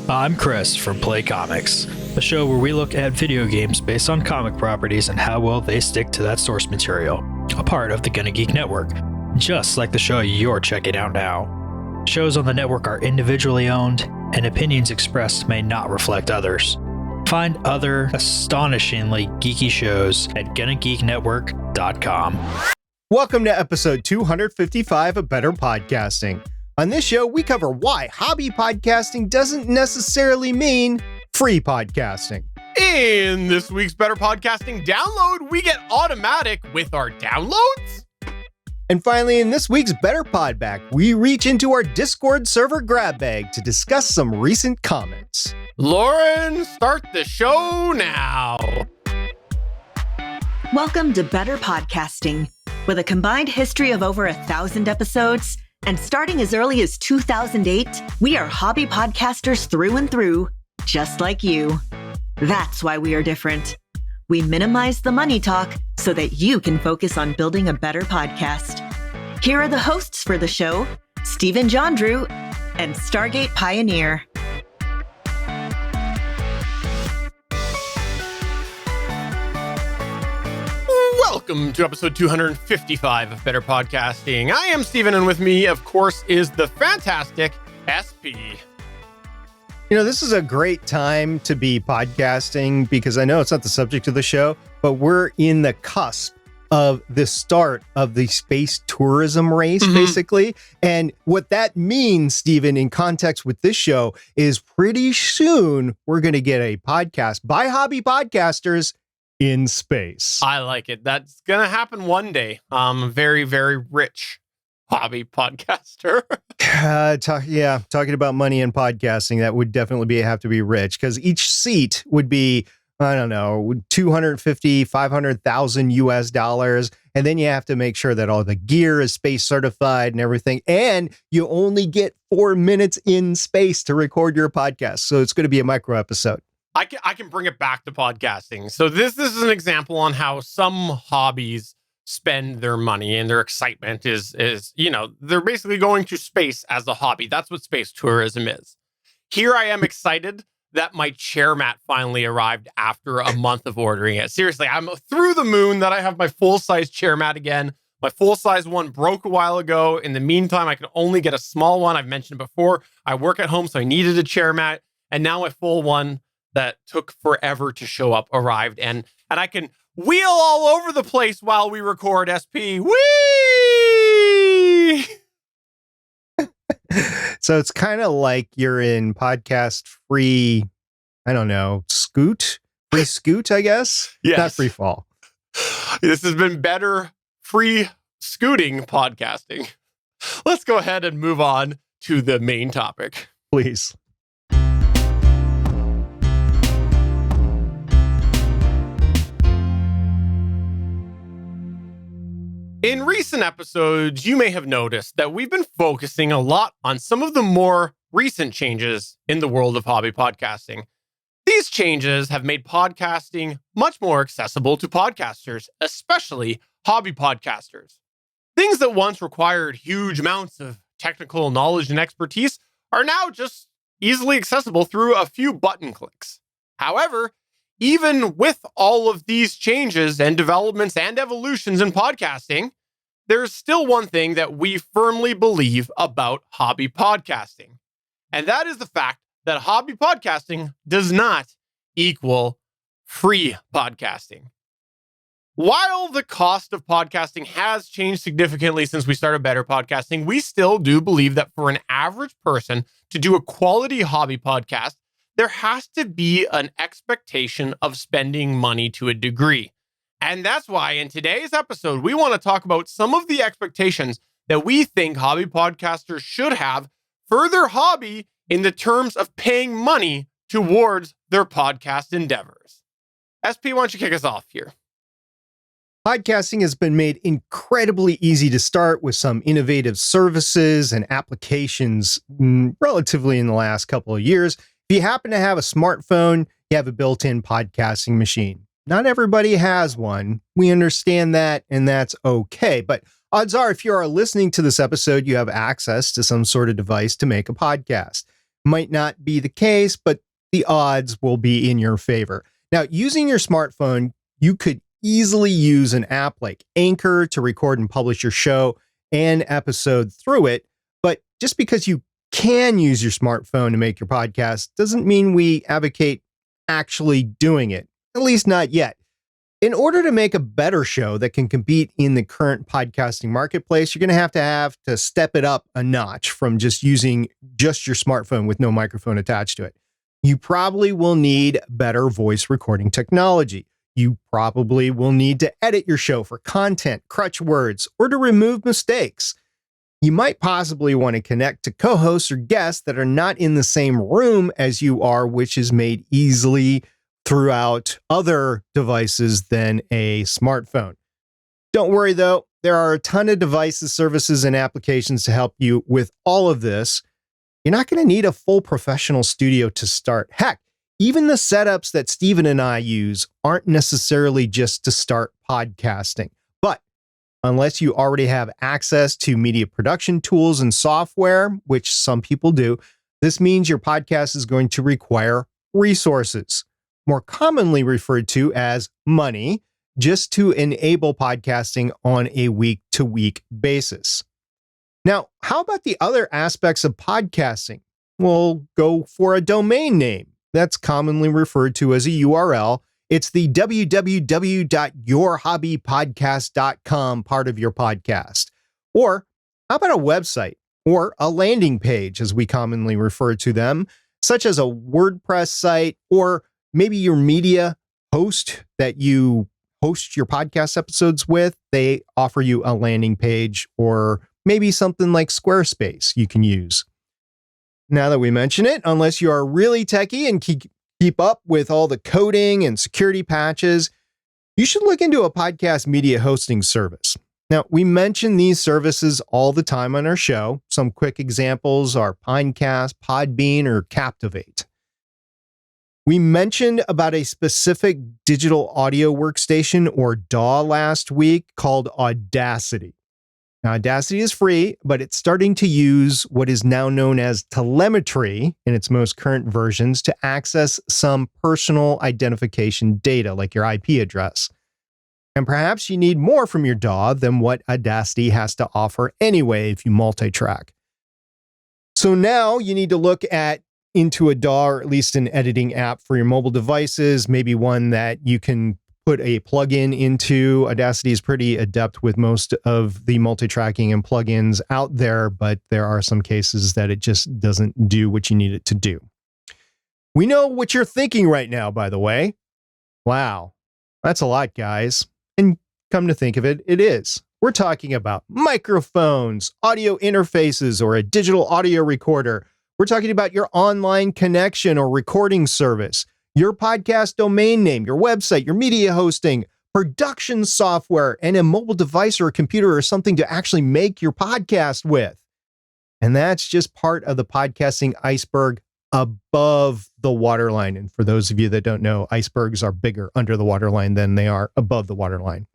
I'm Chris from Play Comics, a show where we look at video games based on comic properties and how well they stick to that source material, a part of the GonnaGeek network, just like the show you're checking out now. Shows on the network are individually owned, and opinions expressed may not reflect others. Find other astonishingly geeky shows at GonnaGeekNetwork.com. Welcome to episode 255 of Better Podcasting. On this show, we cover why hobby podcasting doesn't necessarily mean free podcasting. In this week's Better Podcasting download, we get automatic with our downloads. And finally, in this week's Better Podback, we reach into our Discord server grab bag to discuss some recent comments. Lauren, start the show now. Welcome to Better Podcasting. With a combined history of over 1,000 episodes, and starting as early as 2008, we are hobby podcasters through and through, just like you. That's why we are different. We minimize the money talk so that you can focus on building a better podcast. Here are the hosts for the show, Stephen Jondrew and Stargate Pioneer. Welcome to episode 255 of Better Podcasting. I am Stephen, and with me, of course, is the fantastic SP. You know, this is a great time to be podcasting because I know it's not the subject of the show, but we're in the cusp of the start of the space tourism race, basically. And what that means, Stephen, in context with this show, is pretty soon we're going to get a podcast by hobby podcasters in space. I like it. That's going to happen one day. Very, very rich hobby podcaster. Talking about money and podcasting, that would definitely have to be rich because each seat would be, I don't know, 250, 500,000 US dollars. And then you have to make sure that all the gear is space certified and everything. And you only get 4 minutes in space to record your podcast. So it's going to be a micro episode. I can bring it back to podcasting. So this is an example on how some hobbies spend their money, and their excitement is they're basically going to space as a hobby. That's what space tourism is. Here I am excited that my chair mat finally arrived after a month of ordering it. Seriously, I'm through the moon that I have my full-size chair mat again. My full-size one broke a while ago. In the meantime, I could only get a small one. I've mentioned before, I work at home, so I needed a chair mat. And now my full one that took forever to show up arrived, and I can wheel all over the place while we record, SP. Whee! So it's kind of like you're in podcast free, I don't know, free scoot, I guess? Yes. Not free fall. This has been better free scooting podcasting. Let's go ahead and move on to the main topic. Please. In recent episodes, you may have noticed that we've been focusing a lot on some of the more recent changes in the world of hobby podcasting. These changes have made podcasting much more accessible to podcasters, especially hobby podcasters. Things that once required huge amounts of technical knowledge and expertise are now just easily accessible through a few button clicks. However, even with all of these changes and developments and evolutions in podcasting, there's still one thing that we firmly believe about hobby podcasting. And that is the fact that hobby podcasting does not equal free podcasting. While the cost of podcasting has changed significantly since we started Better Podcasting, we still do believe that for an average person to do a quality hobby podcast, there has to be an expectation of spending money to a degree. And that's why in today's episode, we want to talk about some of the expectations that we think hobby podcasters should have for their hobby in the terms of paying money towards their podcast endeavors. SP, why don't you kick us off here? Podcasting has been made incredibly easy to start with some innovative services and applications relatively in the last couple of years. If you happen to have a smartphone, you have a built-in podcasting machine. Not everybody has one. We understand that, and that's okay. But odds are, if you are listening to this episode, you have access to some sort of device to make a podcast. might not be the case, but the odds will be in your favor. Now, using your smartphone, you could easily use an app like Anchor to record and publish your show and episode through it. But just because you can use your smartphone to make your podcast doesn't mean we advocate actually doing it, at least not yet. In order to make a better show that can compete in the current podcasting marketplace, you're going to have to step it up a notch from just using just your smartphone with no microphone attached to it. You probably will need better voice recording technology. You probably will need to edit your show for content, crutch words, or to remove mistakes. You might possibly want to connect to co-hosts or guests that are not in the same room as you are, which is made easily throughout other devices than a smartphone. Don't worry though, there are a ton of devices, services, and applications to help you with all of this. You're not going to need a full professional studio to start. Heck, even the setups that Steven and I use aren't necessarily just to start podcasting. But unless you already have access to media production tools and software, which some people do, this means your podcast is going to require resources, more commonly referred to as money, just to enable podcasting on a week-to-week basis. Now, how about the other aspects of podcasting? We'll go for a domain name. That's commonly referred to as a URL. It's the www.yourhobbypodcast.com part of your podcast. Or how about a website or a landing page, as we commonly refer to them, such as a WordPress site, or maybe your media host that you host your podcast episodes with. They offer you a landing page, or maybe something like Squarespace you can use. Now that we mention it, unless you are really techie and keep up with all the coding and security patches, you should look into a podcast media hosting service. Now, we mention these services all the time on our show. Some quick examples are Pinecast, Podbean, or Captivate. We mentioned about a specific digital audio workstation, or DAW, last week called Audacity. Now, Audacity is free, but it's starting to use what is now known as telemetry in its most current versions to access some personal identification data, like your IP address. And perhaps you need more from your DAW than what Audacity has to offer anyway if you multi-track. So now you need to look into a DAW, or at least an editing app for your mobile devices, maybe one that you can put a plugin into. Audacity is pretty adept with most of the multi-tracking and plugins out there, but there are some cases that it just doesn't do what you need it to do. We know what you're thinking right now, by the way. Wow, that's a lot, guys. And come to think of it, it is. We're talking about microphones, audio interfaces, or a digital audio recorder. We're talking about your online connection or recording service, your podcast domain name, your website, your media hosting, production software, and a mobile device or a computer or something to actually make your podcast with. And that's just part of the podcasting iceberg above the waterline. And for those of you that don't know, icebergs are bigger under the waterline than they are above the waterline.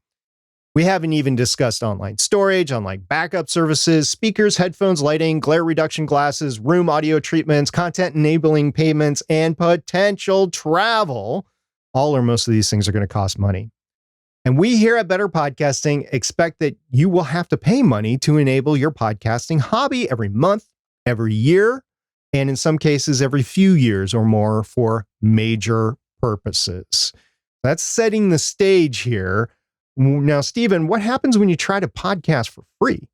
We haven't even discussed online storage, online backup services, speakers, headphones, lighting, glare reduction glasses, room audio treatments, content enabling payments, and potential travel. All or most of these things are going to cost money. And we here at Better Podcasting expect that you will have to pay money to enable your podcasting hobby every month, every year, and in some cases every few years or more for major purposes. That's setting the stage here. Now, Steven, what happens when you try to podcast for free?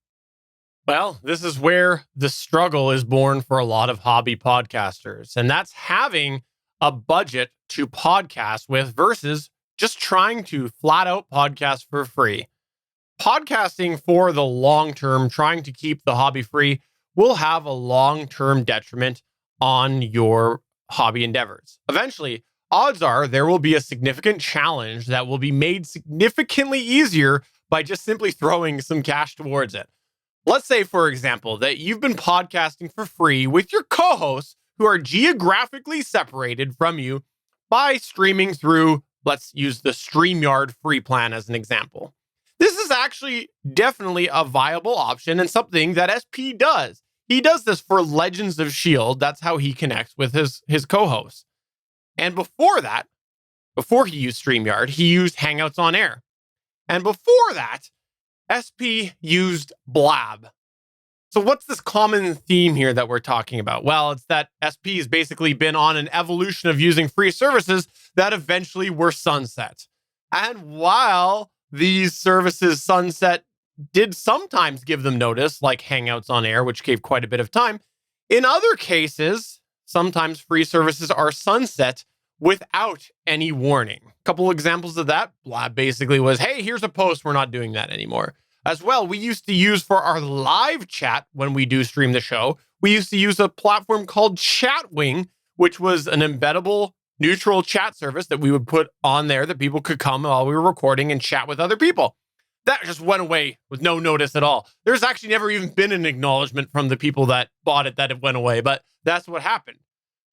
Well, this is where the struggle is born for a lot of hobby podcasters, and that's having a budget to podcast with versus just trying to flat out podcast for free. Podcasting for the long term, trying to keep the hobby free, will have a long-term detriment on your hobby endeavors. Eventually, odds are there will be a significant challenge that will be made significantly easier by just simply throwing some cash towards it. Let's say, for example, that you've been podcasting for free with your co-hosts who are geographically separated from you by streaming through, let's use the StreamYard free plan as an example. This is actually definitely a viable option and something that SP does. he does this for Legends of S.H.I.E.L.D. That's how he connects with his co-hosts. And before that, before he used StreamYard, he used Hangouts on Air. And before that, SP used Blab. So what's this common theme here that we're talking about? Well, it's that SP has basically been on an evolution of using free services that eventually were sunset. And while these services sunset did sometimes give them notice, like Hangouts on Air, which gave quite a bit of time, in other cases, sometimes free services are sunset without any warning. A couple examples of that, Blab basically was, hey, here's a post, we're not doing that anymore. As well, we used to use for our live chat when we do stream the show, we used to use a platform called Chatwing, which was an embeddable neutral chat service that we would put on there that people could come while we were recording and chat with other people. That just went away with no notice at all. There's actually never even been an acknowledgement from the people that bought it that it went away, but that's what happened.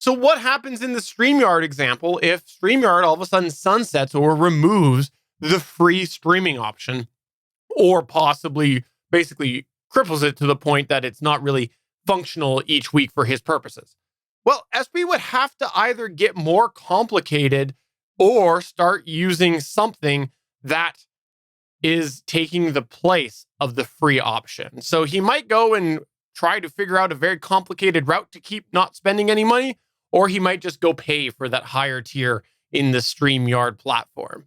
So what happens in the StreamYard example if StreamYard all of a sudden sunsets or removes the free streaming option, or possibly basically cripples it to the point that it's not really functional each week for his purposes? Well, SP would have to either get more complicated or start using something that is taking the place of the free option. So he might go and try to figure out a very complicated route to keep not spending any money, or he might just go pay for that higher tier in the StreamYard platform.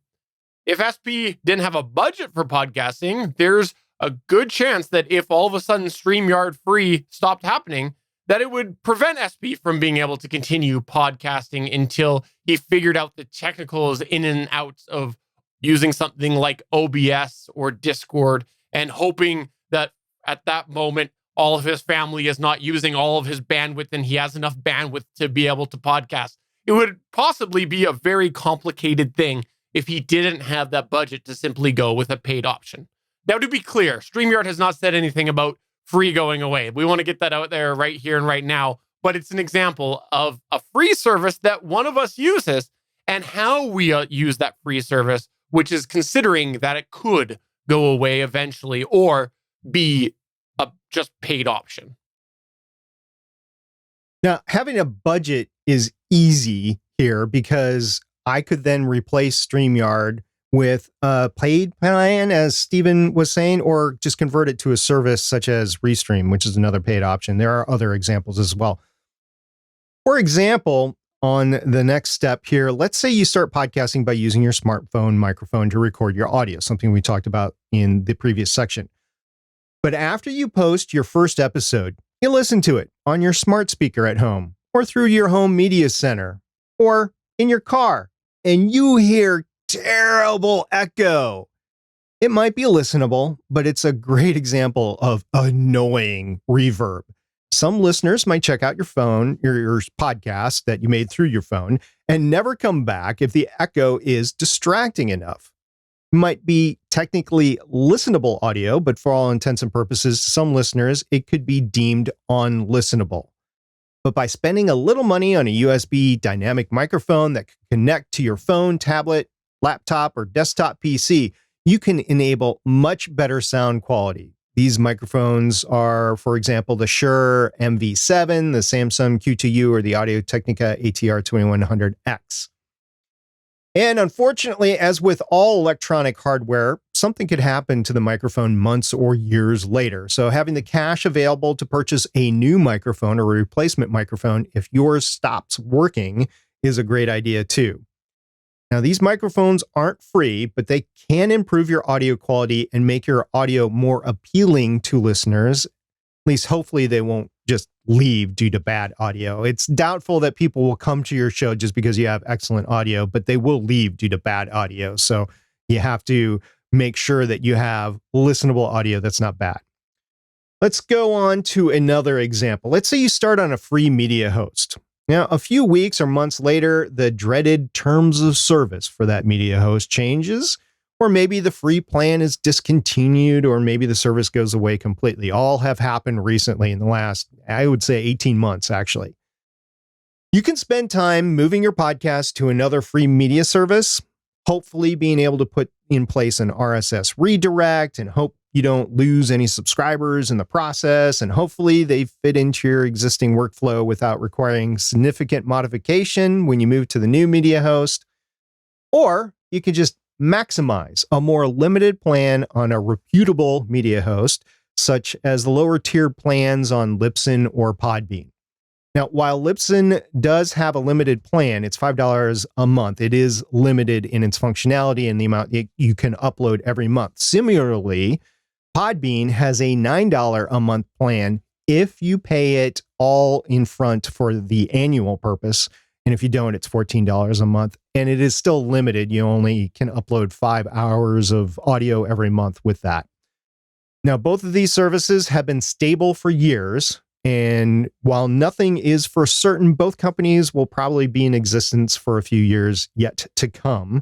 If SP didn't have a budget for podcasting, there's a good chance that if all of a sudden StreamYard free stopped happening, that it would prevent SP from being able to continue podcasting until he figured out the technicals in and outs of using something like OBS or Discord, and hoping that at that moment, all of his family is not using all of his bandwidth and he has enough bandwidth to be able to podcast. It would possibly be a very complicated thing if he didn't have that budget to simply go with a paid option. Now, to be clear, StreamYard has not said anything about free going away. We want to get that out there right here and right now, but it's an example of a free service that one of us uses and how we use that free service, which is considering that it could go away eventually or be a just paid option. Now, having a budget is easy here because I could then replace StreamYard with a paid plan, as Stephen was saying, or just convert it to a service such as Restream, which is another paid option. There are other examples as well. For example, on the next step here, let's say you start podcasting by using your smartphone microphone to record your audio, something we talked about in the previous section. But after you post your first episode, you listen to it on your smart speaker at home, or through your home media center, or in your car, and you hear terrible echo. It might be listenable, but it's a great example of annoying reverb. Some listeners might check out your phone, your podcast that you made through your phone, and never come back if the echo is distracting enough. It might be technically listenable audio, but for all intents and purposes, to some listeners, it could be deemed unlistenable. But by spending a little money on a USB dynamic microphone that can connect to your phone, tablet, laptop, or desktop PC, you can enable much better sound quality. These microphones are, for example, the Shure MV7, the Samsung Q2U, or the Audio-Technica ATR 2100X. And unfortunately, as with all electronic hardware, something could happen to the microphone months or years later. So having the cash available to purchase a new microphone or a replacement microphone if yours stops working is a great idea too. Now, these microphones aren't free, but they can improve your audio quality and make your audio more appealing to listeners. At least hopefully they won't just leave due to bad audio. It's doubtful that people will come to your show just because you have excellent audio, but they will leave due to bad audio. So you have to make sure that you have listenable audio that's not bad. Let's go on to another example. Let's say you start on a free media host. Now, a few weeks or months later, the dreaded terms of service for that media host changes, or maybe the free plan is discontinued, or maybe the service goes away completely. All have happened recently in the last, I would say, 18 months, actually. You can spend time moving your podcast to another free media service, hopefully being able to put in place an RSS redirect, and hope you don't lose any subscribers in the process, and hopefully they fit into your existing workflow without requiring significant modification when you move to the new media host. Or you can just maximize a more limited plan on a reputable media host, such as the lower tier plans on Libsyn or Podbean. Now, while Libsyn does have a limited plan, it's $5 a month. It is limited in its functionality and the amount you can upload every month. Similarly, Podbean has a $9 a month plan if you pay it all in front for the annual purpose. And if you don't, it's $14 a month. And it is still limited. You only can upload 5 hours of audio every month with that. Now, both of these services have been stable for years. And while nothing is for certain, both companies will probably be in existence for a few years yet to come.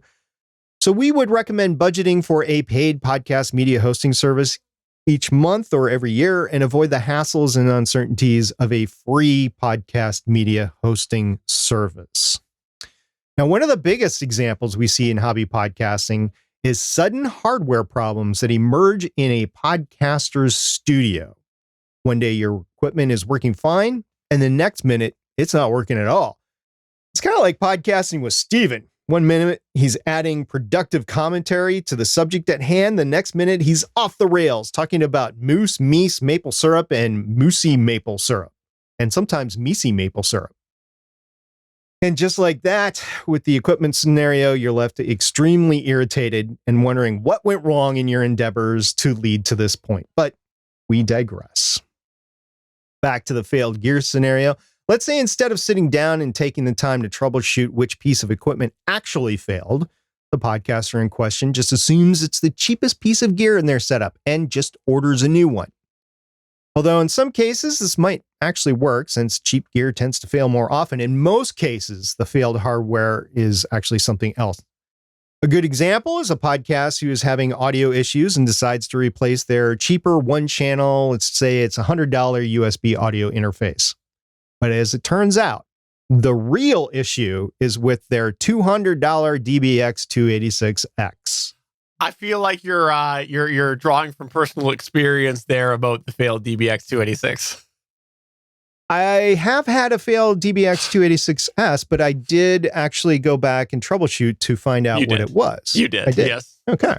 So we would recommend budgeting for a paid podcast media hosting service each month or every year and avoid the hassles and uncertainties of a free podcast media hosting service. Now, one of the biggest examples we see in hobby podcasting is sudden hardware problems that emerge in a podcaster's studio. One day your equipment is working fine, and the next minute it's not working at all. It's kind of like podcasting with Steven. One minute he's adding productive commentary to the subject at hand. The next minute he's off the rails talking about moose, meese, maple syrup, and moosey maple syrup, and sometimes meesey maple syrup. And just like that, with the equipment scenario, you're left extremely irritated and wondering what went wrong in your endeavors to lead to this point. But we digress. Back to the failed gear scenario. Let's say instead of sitting down and taking the time to troubleshoot which piece of equipment actually failed, the podcaster in question just assumes it's the cheapest piece of gear in their setup and just orders a new one. Although in some cases, this might actually work since cheap gear tends to fail more often. In most cases, the failed hardware is actually something else. A good example is a podcast who is having audio issues and decides to replace their cheaper one-channel, let's say it's $100 USB audio interface. But as it turns out, the real issue is with their $200 DBX 286X. I feel like you're drawing from personal experience there about the failed DBX 286. I have had a failed DBX 286S, but I did actually go back and troubleshoot to find out what it was. You did. I did. Yes. Okay.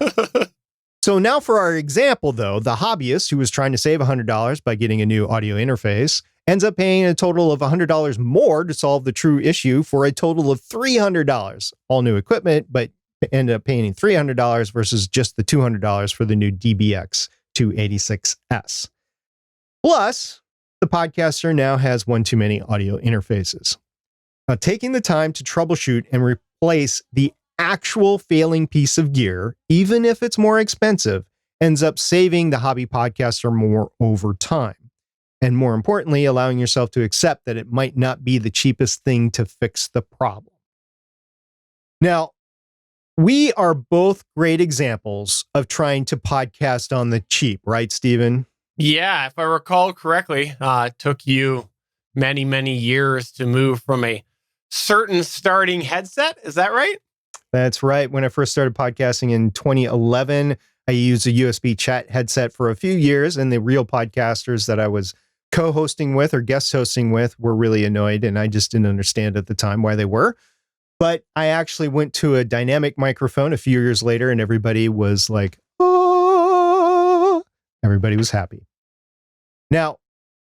So now for our example, though, the hobbyist who was trying to save $100 by getting a new audio interface ends up paying a total of $100 more to solve the true issue for a total of $300. All new equipment, but end up paying $300 versus just the $200 for the new DBX 286S. Plus, the podcaster now has one too many audio interfaces. Now, taking the time to troubleshoot and replace the actual failing piece of gear, even if it's more expensive, ends up saving the hobby podcaster more over time. And more importantly, allowing yourself to accept that it might not be the cheapest thing to fix the problem. Now, we are both great examples of trying to podcast on the cheap, right, Steven? Yeah, if I recall correctly, it took you many, many years to move from a certain starting headset. Is that right? That's right. When I first started podcasting in 2011, I used a USB chat headset for a few years, and the real podcasters that I was co-hosting with or guest hosting with were really annoyed, and I just didn't understand at the time why they were. But I actually went to a dynamic microphone a few years later, and everybody was like, oh, everybody was happy. Now,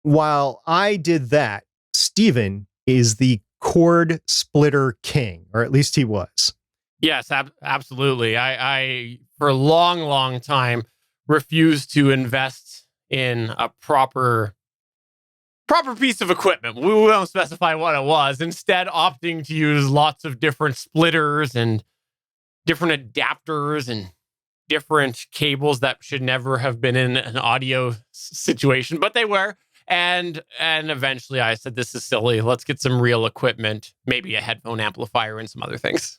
while I did that, Steven is the cord splitter king, or at least he was. Yes, absolutely. I for a long, long time, refused to invest in a proper piece of equipment. We won't specify what it was. Instead, opting to use lots of different splitters and different adapters and different cables that should never have been in an audio situation, but they were. And eventually I said, this is silly. Let's get some real equipment, maybe a headphone amplifier and some other things.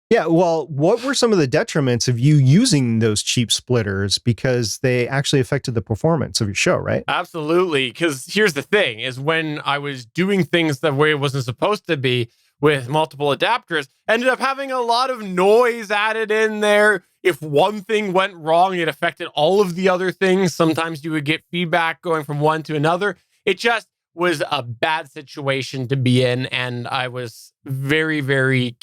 Yeah, well, what were some of the detriments of you using those cheap splitters, because they actually affected the performance of your show, right? Absolutely, because here's the thing, is when I was doing things the way it wasn't supposed to be with multiple adapters, ended up having a lot of noise added in there. if one thing went wrong, it affected all of the other things. Sometimes you would get feedback going from one to another. It just was a bad situation to be in. And I was very, very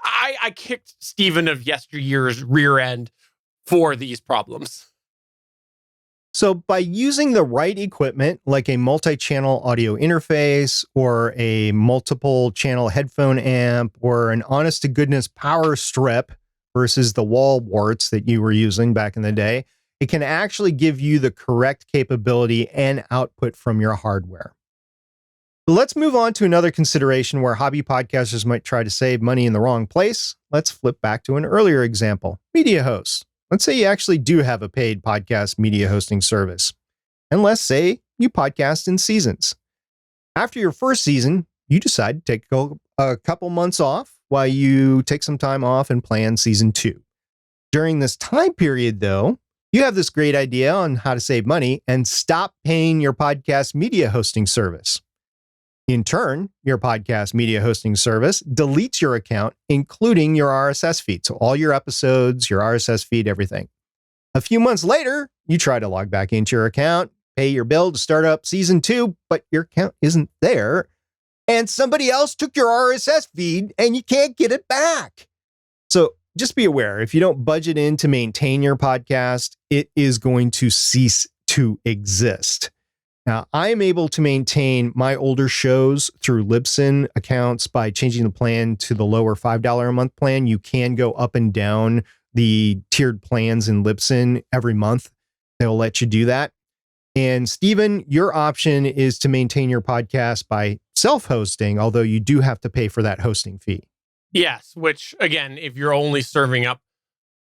I kicked Stephen of yesteryear's rear end for these problems. So by using the right equipment, like a multi-channel audio interface or a multiple channel headphone amp or an honest to goodness power strip versus the wall warts that you were using back in the day, it can actually give you the correct capability and output from your hardware. But let's move on to another consideration where hobby podcasters might try to save money in the wrong place. Let's flip back to an earlier example, media hosts. Let's say you actually do have a paid podcast media hosting service. And let's say you podcast in seasons. After your first season, you decide to take a couple months off while you take some time off and plan season 2. During this time period, though, you have this great idea on how to save money and stop paying your podcast media hosting service. In turn, your podcast media hosting service deletes your account, including your RSS feed. So all your episodes, your RSS feed, everything. A few months later, you try to log back into your account, pay your bill to start up season 2, but your account isn't there. And somebody else took your RSS feed and you can't get it back. So just be aware, if you don't budget in to maintain your podcast, it is going to cease to exist. Now, I am able to maintain my older shows through Libsyn accounts by changing the plan to the lower $5 a month plan. You can go up and down the tiered plans in Libsyn every month. They'll let you do that. And Stephen, your option is to maintain your podcast by self-hosting, although you do have to pay for that hosting fee. Yes, which again, if you're only serving up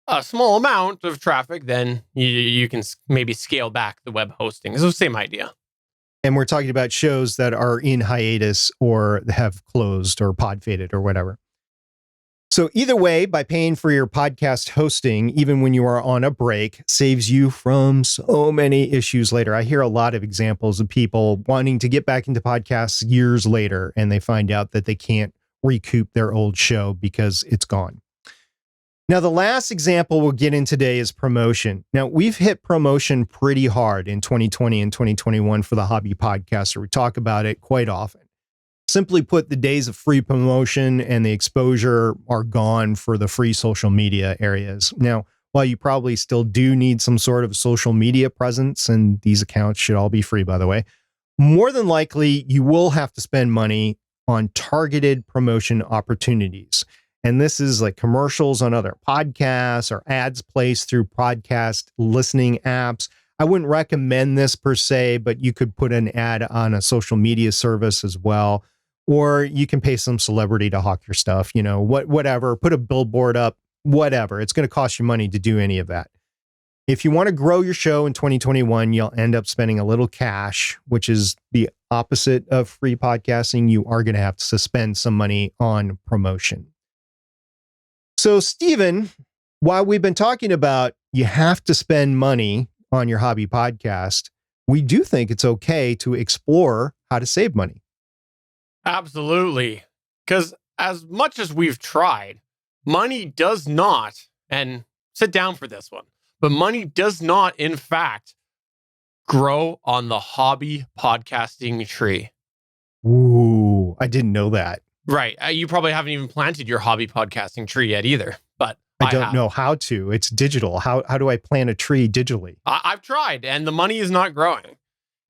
a small amount of traffic, then you can maybe scale back the web hosting. It's the same idea. And we're talking about shows that are in hiatus or have closed or pod faded or whatever. So either way, by paying for your podcast hosting, even when you are on a break, saves you from so many issues later. I hear a lot of examples of people wanting to get back into podcasts years later, and they find out that they can't recoup their old show because it's gone. Now, the last example we'll get in today is promotion. Now, we've hit promotion pretty hard in 2020 and 2021 for the hobby podcaster. We talk about it quite often. Simply put, the days of free promotion and the exposure are gone for the free social media areas. Now, while you probably still do need some sort of social media presence, and these accounts should all be free, by the way, more than likely, you will have to spend money on targeted promotion opportunities. And this is like commercials on other podcasts or ads placed through podcast listening apps. I wouldn't recommend this per se, but you could put an ad on a social media service as well. Or you can pay some celebrity to hawk your stuff, whatever, put a billboard up, whatever. It's going to cost you money to do any of that. If you want to grow your show in 2021, you'll end up spending a little cash, which is the opposite of free podcasting. You are going to have to spend some money on promotion. So, Stephen, while we've been talking about you have to spend money on your hobby podcast, we do think it's okay to explore how to save money. Absolutely. Because as much as we've tried, money does not, and sit down for this one, but money does not, in fact, grow on the hobby podcasting tree. Ooh, I didn't know that. Right. You probably haven't even planted your hobby podcasting tree yet either, but I don't know how to. It's digital. How do I plant a tree digitally? I've tried, and the money is not growing.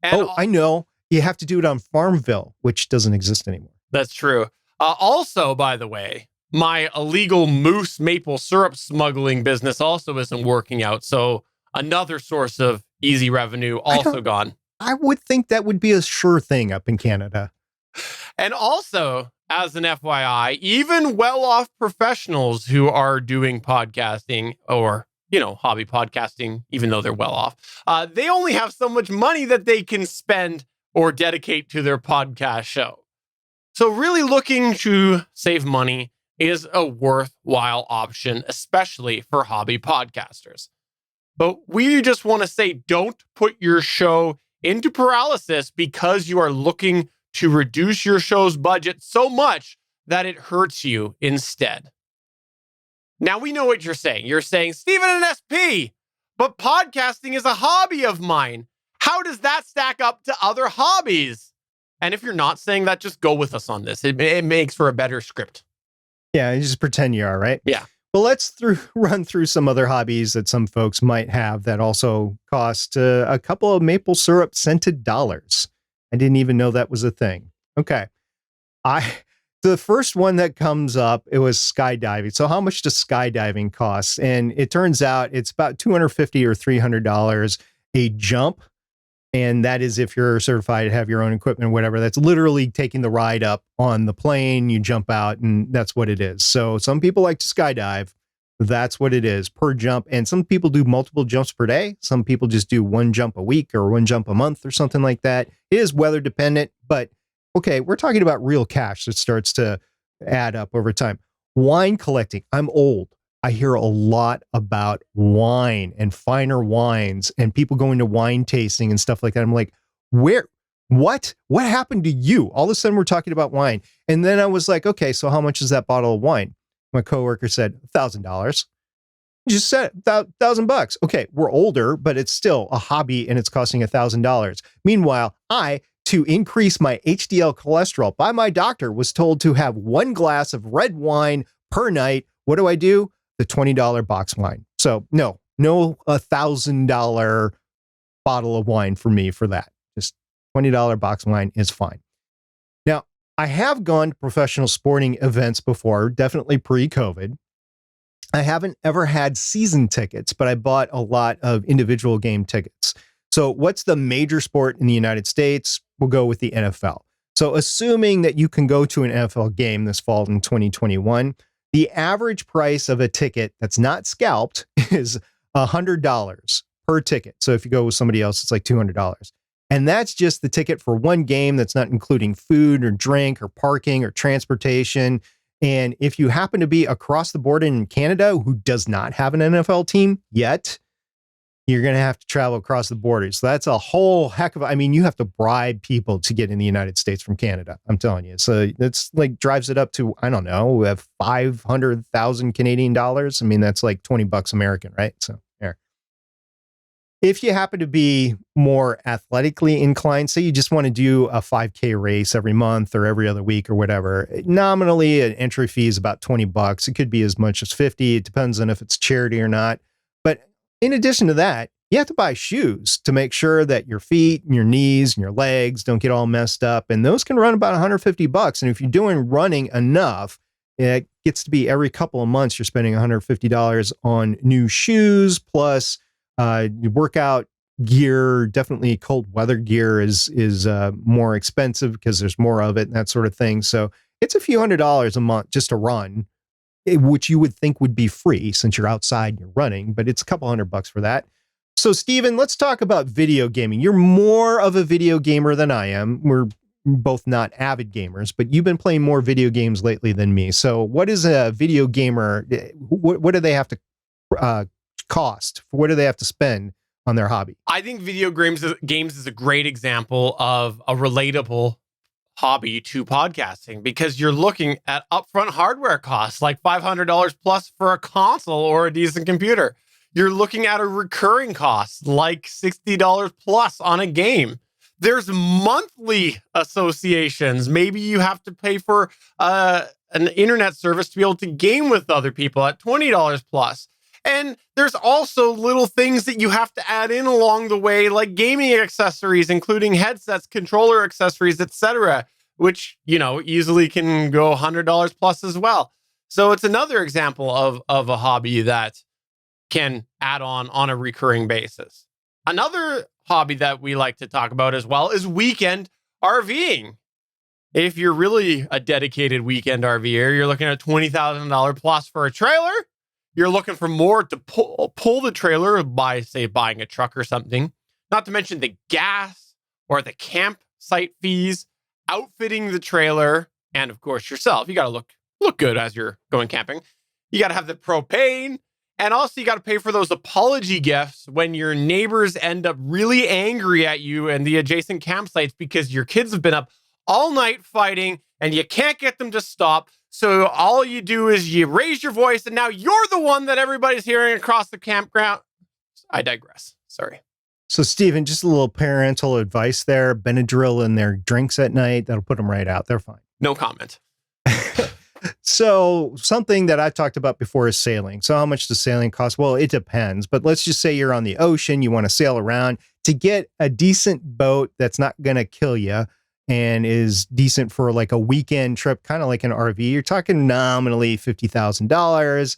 And I know. You have to do it on Farmville, which doesn't exist anymore. That's true. Also, by the way, my illegal moose maple syrup smuggling business also isn't working out. So another source of easy revenue also gone. I would think that would be a sure thing up in Canada. And also, as an FYI, even well-off professionals who are doing podcasting or, hobby podcasting, even though they're well-off, they only have so much money that they can spend or dedicate to their podcast show. So really looking to save money is a worthwhile option, especially for hobby podcasters. But we just want to say, don't put your show into paralysis because you are looking to reduce your show's budget so much that it hurts you instead. Now we know what you're saying. You're saying, Stephen and SP, but podcasting is a hobby of mine. How does that stack up to other hobbies? And if you're not saying that, just go with us on this. It makes for a better script. Yeah, you just pretend you are, right? Yeah. Well, let's run through some other hobbies that some folks might have that also cost a couple of maple syrup scented dollars. I didn't even know that was a thing. Okay. The first one that comes up, it was skydiving. So how much does skydiving cost? And it turns out it's about $250 or $300 a jump. And that is if you're certified to have your own equipment, whatever. That's literally taking the ride up on the plane. You jump out and that's what it is. So some people like to skydive. That's what it is per jump. And some people do multiple jumps per day. Some people just do one jump a week or one jump a month or something like that. It is weather dependent, but okay, we're talking about real cash that starts to add up over time. Wine collecting. I'm old. I hear a lot about wine and finer wines and people going to wine tasting and stuff like that. I'm like, what happened to you? All of a sudden we're talking about wine. And then I was like, okay, so how much is that bottle of wine? My coworker said $1,000. Just said $1,000. Okay, we're older, but it's still a hobby and it's costing $1,000. Meanwhile, to increase my HDL cholesterol by my doctor, was told to have 1 glass of red wine per night. What do? The $20 box wine. So no $1,000 bottle of wine for me for that. Just $20 box wine is fine. Now, I have gone to professional sporting events before, definitely pre-COVID. I haven't ever had season tickets, but I bought a lot of individual game tickets. So what's the major sport in the United States? We'll go with the NFL. So assuming that you can go to an NFL game this fall in 2021, the average price of a ticket that's not scalped is $100 per ticket. So if you go with somebody else, it's like $200. And that's just the ticket for one game. That's not including food or drink or parking or transportation. And if you happen to be across the border in Canada, who does not have an NFL team yet, you're going to have to travel across the border. So that's a whole heck of, you have to bribe people to get in the United States from Canada. I'm telling you. So it's like drives it up to, I don't know, we have 500,000 Canadian dollars. That's like $20 American, right? So there. If you happen to be more athletically inclined, say you just want to do a 5K race every month or every other week or whatever, nominally an entry fee is about $20. It could be as much as 50. It depends on if it's charity or not. But in addition to that, you have to buy shoes to make sure that your feet and your knees and your legs don't get all messed up. And those can run about $150. And if you're doing running enough, it gets to be every couple of months, you're spending $150 on new shoes, plus workout gear. Definitely cold weather gear is more expensive because there's more of it and that sort of thing. So it's a few $100s a month just to run, which you would think would be free since you're outside and you're running, but it's a couple $100 for that. So Stephen, let's talk about video gaming. You're more of a video gamer than I am. We're both not avid gamers, but you've been playing more video games lately than me. So what is a video gamer? What do they have to cost? What do they have to spend on their hobby? I think video games is a great example of a relatable hobby to podcasting, because you're looking at upfront hardware costs like $500 plus for a console or a decent computer. You're looking at a recurring cost like $60 plus on a game. There's monthly associations. Maybe you have to pay for an internet service to be able to game with other people at $20 plus. And there's also little things that you have to add in along the way, like gaming accessories, including headsets, controller accessories, etc., which, easily can go $100 plus as well. So it's another example of a hobby that can add on a recurring basis. Another hobby that we like to talk about as well is weekend RVing. If you're really a dedicated weekend RVer, you're looking at $20,000 plus for a trailer. You're looking for more to pull the trailer by, say, buying a truck or something. Not to mention the gas or the campsite fees, outfitting the trailer, and of course yourself. You got to look good as you're going camping. You got to have the propane, and also you got to pay for those apology gifts when your neighbors end up really angry at you and the adjacent campsites because your kids have been up all night fighting and you can't get them to stop. So all you do is you raise your voice, and now you're the one that everybody's hearing across the campground. I digress. Sorry. So, Steven, just a little parental advice there. Benadryl in their drinks at night. That'll put them right out. They're fine. No comment. So something that I've talked about before is sailing. So how much does sailing cost? Well, it depends. But let's just say you're on the ocean. You want to sail around to get a decent boat that's not going to kill you and is decent for like a weekend trip, kind of like an RV. You're talking nominally $50,000.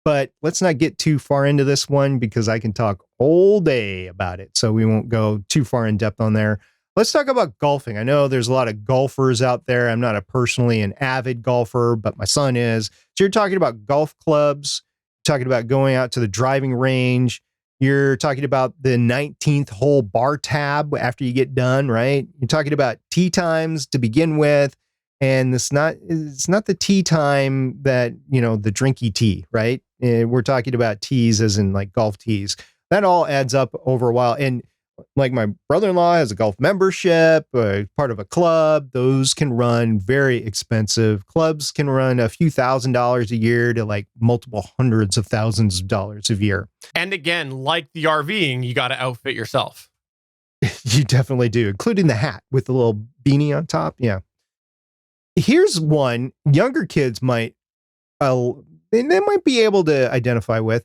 But let's not get too far into this one because I can talk all day about it. So we won't go too far in depth on there. Let's talk about golfing. I know there's a lot of golfers out there. I'm not personally an avid golfer, but my son is. So you're talking about golf clubs, talking about going out to the driving range. You're talking about the 19th hole bar tab after you get done, right? You're talking about tee times to begin with. And it's not the tea time that, the drinky tea, right? We're talking about teas as in like golf teas. That all adds up over a while. And like my brother-in-law has a golf membership, part of a club. Those can run very expensive. Clubs can run a few $1,000s a year to like multiple hundreds of thousands of dollars a year. And again, like the RVing, you got to outfit yourself. You definitely do, including the hat with the little beanie on top. Yeah. Here's one younger kids might be able to identify with.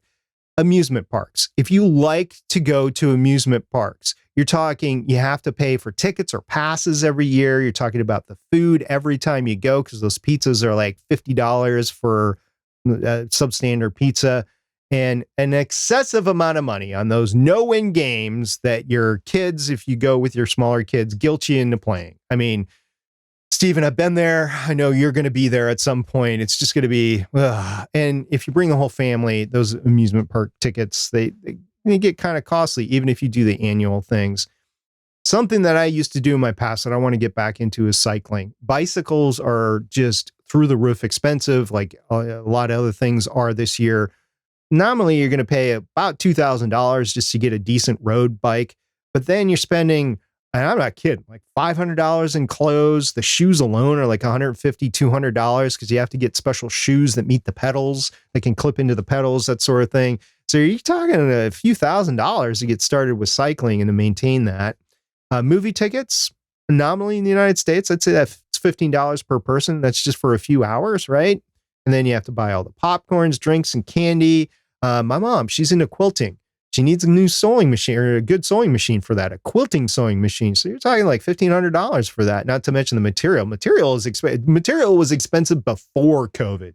Amusement parks. If you like to go to amusement parks, you're talking, you have to pay for tickets or passes every year. You're talking about the food every time you go because those pizzas are like $50 for substandard pizza and an excessive amount of money on those no-win games that your kids, if you go with your smaller kids, guilt you into playing. I mean, Steven, I've been there. I know you're going to be there at some point. It's just going to be, and if you bring the whole family, those amusement park tickets, they get kind of costly, even if you do the annual things. Something that I used to do in my past that I want to get back into is cycling. Bicycles are just through the roof expensive, like a lot of other things are this year. Nominally, you're going to pay about $2,000 just to get a decent road bike, but then you're spending, and I'm not kidding, like $500 in clothes. The shoes alone are like $150, $200 because you have to get special shoes that meet the pedals, that can clip into the pedals, that sort of thing. So you're talking a few $1,000s to get started with cycling and to maintain that. Movie tickets, nominally in the United States, I'd say that's $15 per person. That's just for a few hours, right? And then you have to buy all the popcorns, drinks, and candy. My mom, she's into quilting. She needs a new sewing machine or a good sewing machine for that, a quilting sewing machine. So you're talking like $1,500 for that, not to mention the material. Material was expensive before COVID.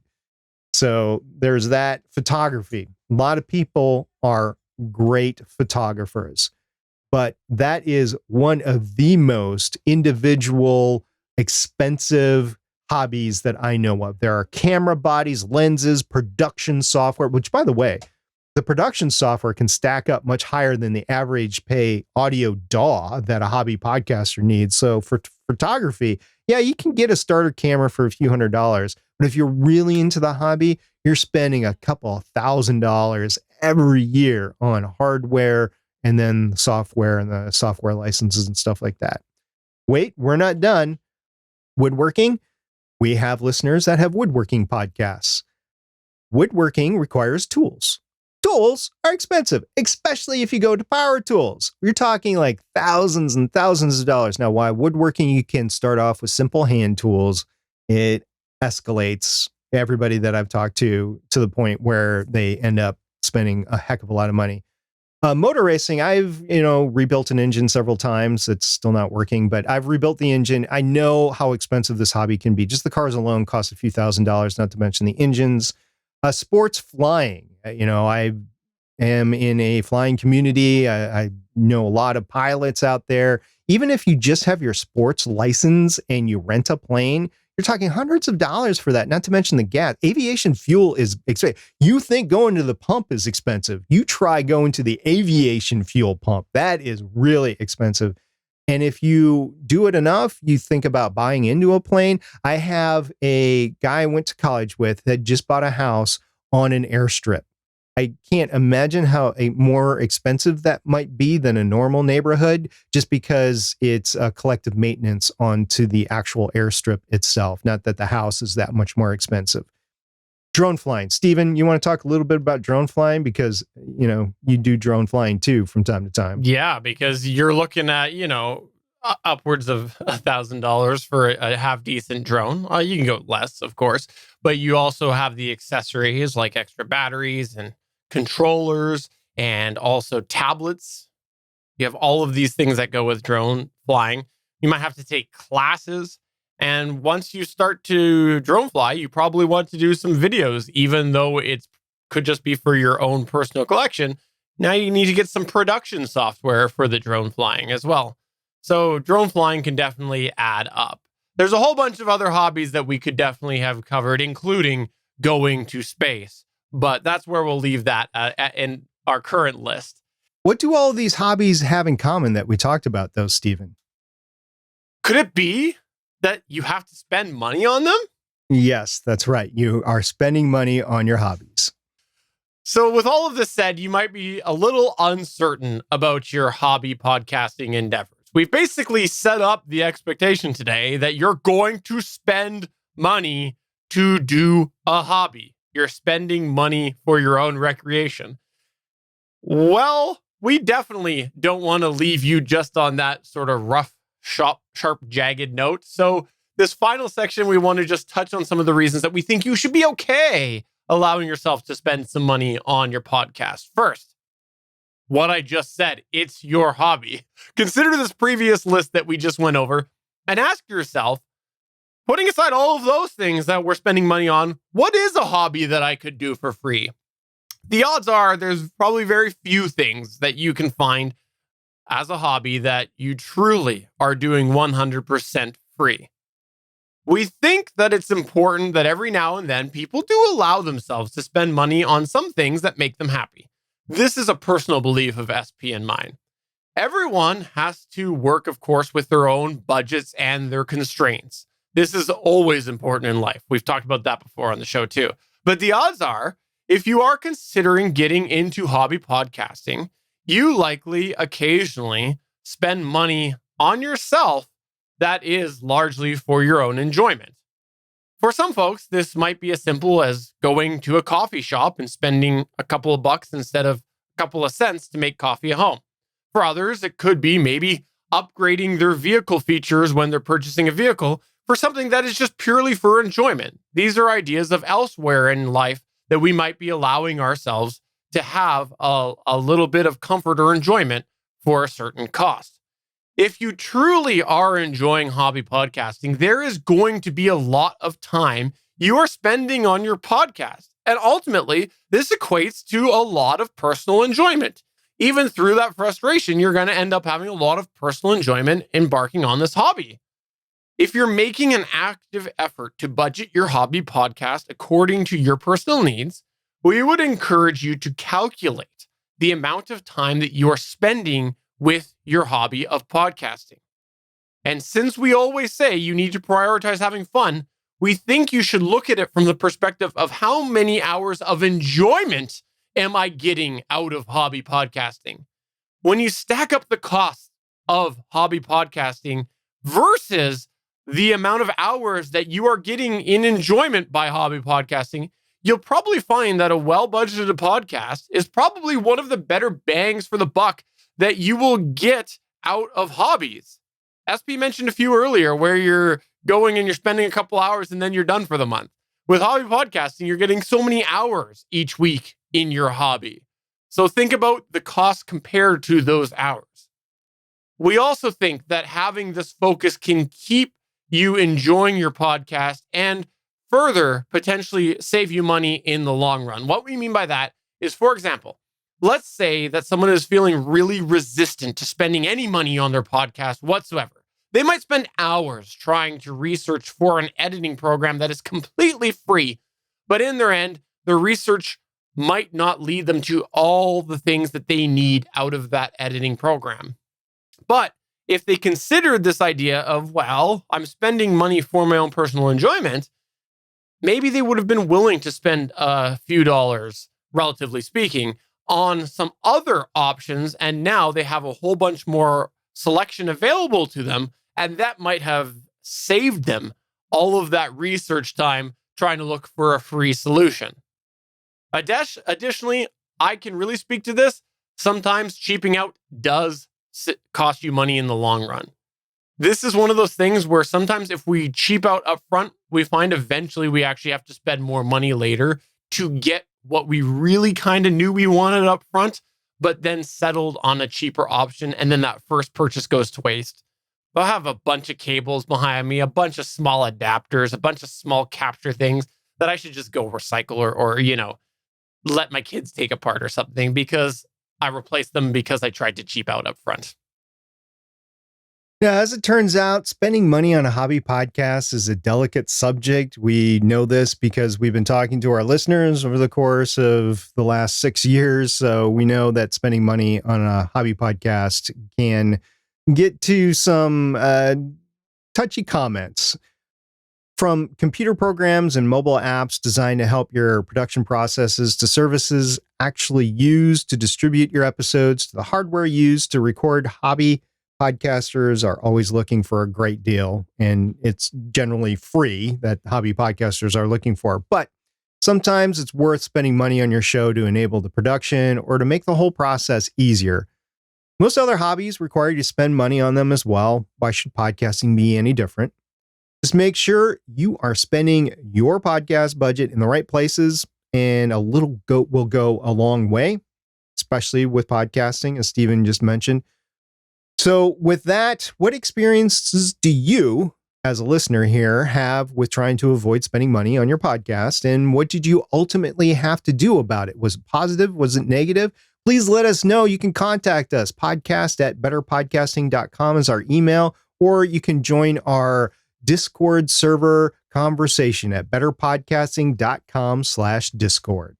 So there's that. Photography. A lot of people are great photographers, but that is one of the most individual, expensive hobbies that I know of. There are camera bodies, lenses, production software, which, by the way, the production software can stack up much higher than the average pay audio DAW that a hobby podcaster needs. So for photography, yeah, you can get a starter camera for a few $100s, but if you're really into the hobby, you're spending a couple $1,000s every year on hardware and then software and the software licenses and stuff like that. Wait, we're not done. Woodworking. We have listeners that have woodworking podcasts. Woodworking requires tools. Tools are expensive, especially if you go to power tools. You're talking like thousands and thousands of dollars. Now, why woodworking, you can start off with simple hand tools. It escalates everybody that I've talked to the point where they end up spending a heck of a lot of money. Motor racing, I've, rebuilt an engine several times. It's still not working, but I've rebuilt the engine. I know how expensive this hobby can be. Just the cars alone cost a few $1,000s, not to mention the engines. Sports flying. I am in a flying community. I know a lot of pilots out there. Even if you just have your sports license and you rent a plane, you're talking hundreds of dollars for that, not to mention the gas. Aviation fuel is expensive. You think going to the pump is expensive. You try going to the aviation fuel pump. That is really expensive. And if you do it enough, you think about buying into a plane. I have a guy I went to college with that just bought a house on an airstrip. I can't imagine how a more expensive that might be than a normal neighborhood, just because it's a collective maintenance onto the actual airstrip itself. Not that the house is that much more expensive. Drone flying. Stephen, you want to talk a little bit about drone flying? Because, you do drone flying too from time to time. Yeah, because you're looking at, upwards of $1,000 for a half decent drone. You can go less, of course, but you also have the accessories like extra batteries and controllers and also tablets. You have all of these things that go with drone flying. You might have to take classes. And once you start to drone fly, you probably want to do some videos, even though it could just be for your own personal collection. Now you need to get some production software for the drone flying as well. So drone flying can definitely add up. There's a whole bunch of other hobbies that we could definitely have covered, including going to space. But that's where we'll leave that in our current list. What do all of these hobbies have in common that we talked about, though, Stephen? Could it be that you have to spend money on them? Yes, that's right. You are spending money on your hobbies. So with all of this said, you might be a little uncertain about your hobby podcasting endeavors. We've basically set up the expectation today that you're going to spend money to do a hobby. You're spending money for your own recreation. Well, we definitely don't want to leave you just on that sort of rough, sharp, jagged note. So this final section, we want to just touch on some of the reasons that we think you should be okay allowing yourself to spend some money on your podcast. First, what I just said, it's your hobby. Consider this previous list that we just went over and ask yourself, putting aside all of those things that we're spending money on, what is a hobby that I could do for free? The odds are there's probably very few things that you can find as a hobby that you truly are doing 100% free. We think that it's important that every now and then people do allow themselves to spend money on some things that make them happy. This is a personal belief of SP and mine. Everyone has to work, of course, with their own budgets and their constraints. This is always important in life. We've talked about that before on the show too. But the odds are, if you are considering getting into hobby podcasting, you likely occasionally spend money on yourself that is largely for your own enjoyment. For some folks, this might be as simple as going to a coffee shop and spending a couple of bucks instead of a couple of cents to make coffee at home. For others, it could be maybe upgrading their vehicle features when they're purchasing a vehicle for something that is just purely for enjoyment. These are ideas of elsewhere in life that we might be allowing ourselves to have a little bit of comfort or enjoyment for a certain cost. If you truly are enjoying hobby podcasting, there is going to be a lot of time you are spending on your podcast. And ultimately, this equates to a lot of personal enjoyment. Even through that frustration, you're going to end up having a lot of personal enjoyment embarking on this hobby. If you're making an active effort to budget your hobby podcast according to your personal needs, we would encourage you to calculate the amount of time that you are spending with your hobby of podcasting. And since we always say you need to prioritize having fun, we think you should look at it from the perspective of how many hours of enjoyment am I getting out of hobby podcasting? When you stack up the cost of hobby podcasting versus the amount of hours that you are getting in enjoyment by hobby podcasting, you'll probably find that a well-budgeted podcast is probably one of the better bangs for the buck that you will get out of hobbies. SP mentioned a few earlier where you're going and you're spending a couple hours and then you're done for the month. With hobby podcasting, you're getting so many hours each week in your hobby. So think about the cost compared to those hours. We also think that having this focus can keep you enjoying your podcast and further potentially save you money in the long run. What we mean by that is, for example, let's say that someone is feeling really resistant to spending any money on their podcast whatsoever. They might spend hours trying to research for an editing program that is completely free, but in their end, their research might not lead them to all the things that they need out of that editing program. But if they considered this idea of, well, I'm spending money for my own personal enjoyment, maybe they would have been willing to spend a few dollars relatively speaking, on some other options. And now they have a whole bunch more selection available to them. And that might have saved them all of that research time trying to look for a free solution. Additionally, I can really speak to this. Sometimes cheaping out does cost you money in the long run. This is one of those things where sometimes if we cheap out up front, we find eventually we actually have to spend more money later to get what we really kind of knew we wanted up front, but then settled on a cheaper option. And then that first purchase goes to waste. I'll have a bunch of cables behind me, a bunch of small adapters, a bunch of small capture things that I should just go recycle or let my kids take apart or something because I replaced them because I tried to cheap out up front. Now, as it turns out, spending money on a hobby podcast is a delicate subject. We know this because we've been talking to our listeners over the course of the last 6 years. So we know that spending money on a hobby podcast can get to some touchy comments. From computer programs and mobile apps designed to help your production processes to services actually used to distribute your episodes to the hardware used to record hobby podcasters are always looking for a great deal, and it's generally free that hobby podcasters are looking for. But sometimes it's worth spending money on your show to enable the production or to make the whole process easier. Most other hobbies require you to spend money on them as well. Why should podcasting be any different? Just make sure you are spending your podcast budget in the right places, and a little will go a long way, especially with podcasting, as Stephen just mentioned. So with that, what experiences do you, as a listener here, have with trying to avoid spending money on your podcast? And what did you ultimately have to do about it? Was it positive? Was it negative? Please let us know. You can contact us. podcast@betterpodcasting.com is our email, or you can join our Discord server conversation at betterpodcasting.com/Discord.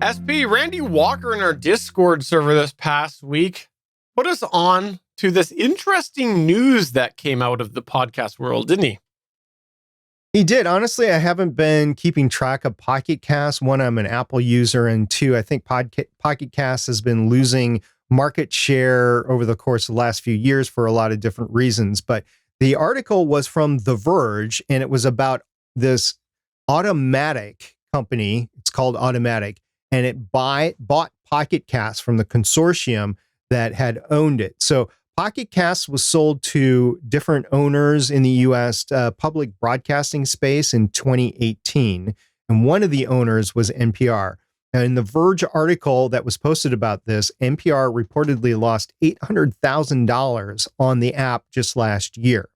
SP, Randy Walker in our Discord server this past week put us on to this interesting news that came out of the podcast world, didn't he? He did. Honestly, I haven't been keeping track of Pocket Cast. One, I'm an Apple user, and two, I think Pocket Cast has been losing market share over the course of the last few years for a lot of different reasons. But the article was from The Verge, and it was about this Automatic company. It's called Automatic, and it bought Pocket Cast from the consortium that had owned it. So Pocket Cast was sold to different owners in the U.S. Public broadcasting space in 2018, and one of the owners was NPR. Now, in the Verge article that was posted about this, NPR reportedly lost $800,000 on the app just last year.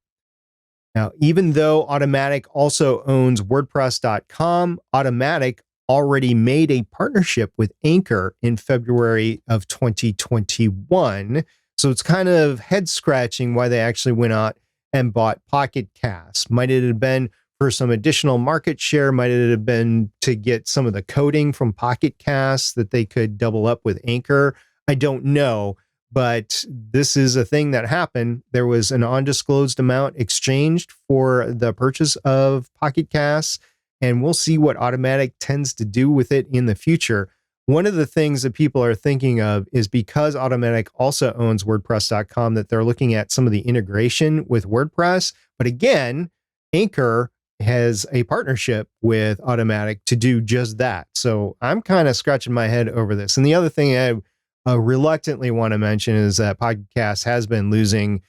Now, even though Automatic also owns WordPress.com, Automatic already made a partnership with Anchor in February of 2021. So it's kind of head scratching why they actually went out and bought Pocket Cast. Might it have been for some additional market share? Might it have been to get some of the coding from Pocket Cast that they could double up with Anchor? I don't know, but this is a thing that happened. There was an undisclosed amount exchanged for the purchase of Pocket Cast, and we'll see what Automatic tends to do with it in the future. One of the things that people are thinking of is because Automatic also owns WordPress.com, that they're looking at some of the integration with WordPress. But again, Anchor has a partnership with Automatic to do just that. So I'm kind of scratching my head over this. And the other thing I reluctantly want to mention is that podcast has been losing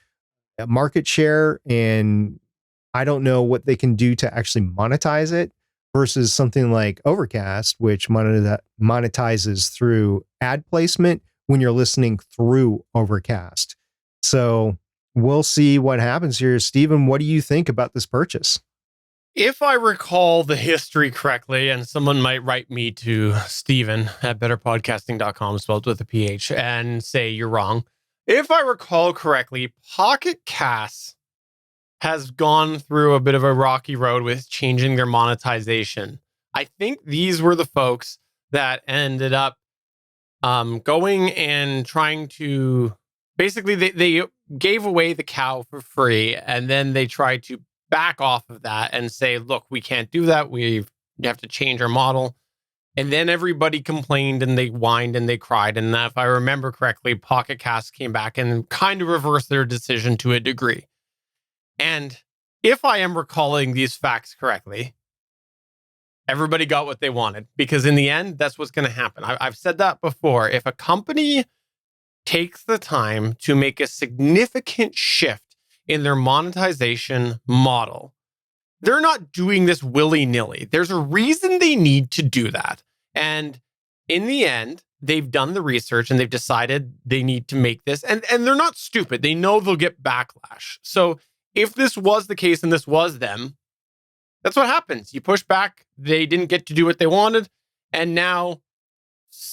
market share, and I don't know what they can do to actually monetize it versus something like Overcast, which monetizes through ad placement when you're listening through Overcast. So we'll see what happens here. Stephen, what do you think about this purchase? If I recall the history correctly, and someone might write me to Stephen at betterpodcasting.com, spelled with a PH, and say you're wrong. If I recall correctly, Pocket Cast has gone through a bit of a rocky road with changing their monetization. I think these were the folks that ended up going and trying to, basically they gave away the cow for free, and then they tried to back off of that and say, look, we can't do that. We have to change our model. And then everybody complained and they whined and they cried. And if I remember correctly, Pocket Cast came back and kind of reversed their decision to a degree. And if I am recalling these facts correctly, everybody got what they wanted, because in the end, that's what's going to happen. I've said that before. If a company takes the time to make a significant shift in their monetization model, they're not doing this willy-nilly. There's a reason they need to do that. And in the end, they've done the research and they've decided they need to make this. And they're not stupid. They know they'll get backlash. So if this was the case and this was them, that's what happens. You push back. They didn't get to do what they wanted. And now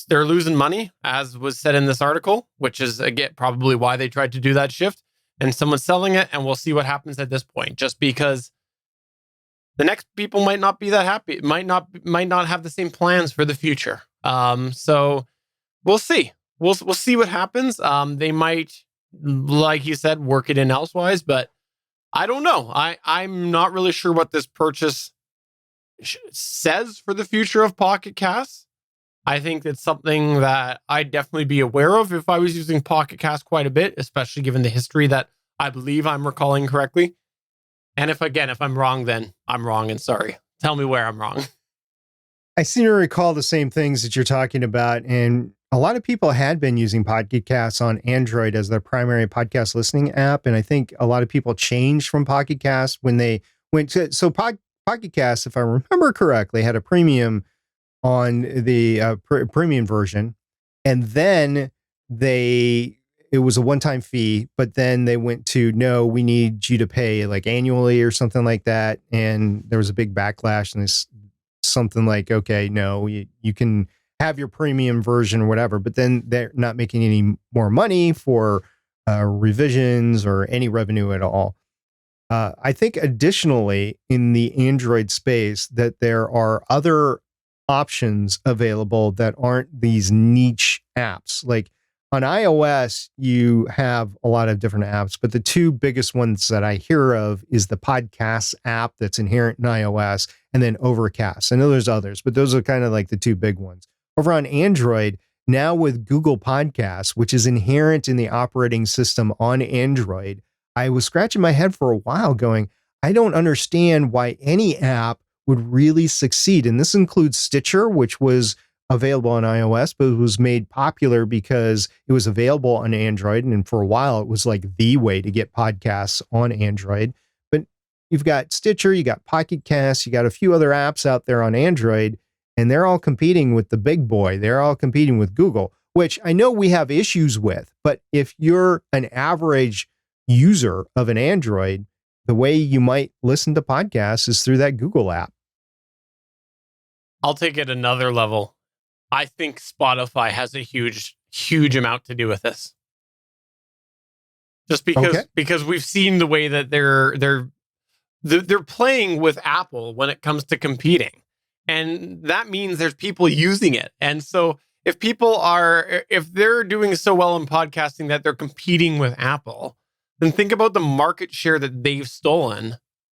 they're losing money, as was said in this article, which is, again, probably why they tried to do that shift. And someone's selling it. And we'll see what happens at this point, just because the next people might not be that happy. It might not have the same plans for the future. So we'll see. We'll see what happens. They might, like you said, work it in elsewise, but I don't know. I'm not really sure what this purchase says for the future of Pocket Cast. I think it's something that I'd definitely be aware of if I was using Pocket Cast quite a bit, especially given the history that I believe I'm recalling correctly. And if I'm wrong, then I'm wrong and sorry. Tell me where I'm wrong. I seem to recall the same things that you're talking about. And a lot of people had been using Pocket Casts on Android as their primary podcast listening app. And I think a lot of people changed from Pocket Cast when they went to, Pocket Cast, if I remember correctly, had a premium on the premium version. And then it was a one-time fee, but then they went to, no, we need you to pay like annually or something like that. And there was a big backlash, and it's something like, okay, no, you can have your premium version or whatever, but then they're not making any more money for revisions or any revenue at all. I think additionally in the Android space that there are other options available that aren't these niche apps. Like on iOS, you have a lot of different apps, but the two biggest ones that I hear of is the Podcasts app that's inherent in iOS, and then Overcast. I know there's others, but those are kind of like the two big ones. Over on Android, now with Google Podcasts, which is inherent in the operating system on Android, I was scratching my head for a while going, I don't understand why any app would really succeed. And this includes Stitcher, which was available on iOS, but it was made popular because it was available on Android. And for a while, it was like the way to get podcasts on Android. But you've got Stitcher, you got Pocket Casts, you got a few other apps out there on Android, and they're all competing with the big boy. They're all competing with Google, which I know we have issues with. But if you're an average user of an Android, the way you might listen to podcasts is through that Google app. I'll take it another level. I think Spotify has a huge amount to do with this. Just because we've seen the way that they're playing with Apple when it comes to competing. And that means there's people using it. And so if they're doing so well in podcasting that they're competing with Apple, then think about the market share that they've stolen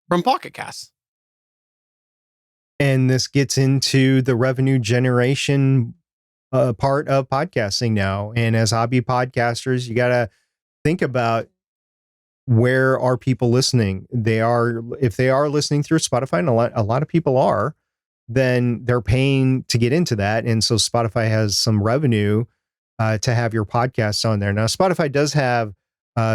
from Pocket Casts. And this gets into the revenue generation part of podcasting now. And as hobby podcasters, you got to think about, where are people listening? If they are listening through Spotify, and a lot of people are, then they're paying to get into that. And so Spotify has some revenue to have your podcasts on there. Now, Spotify does have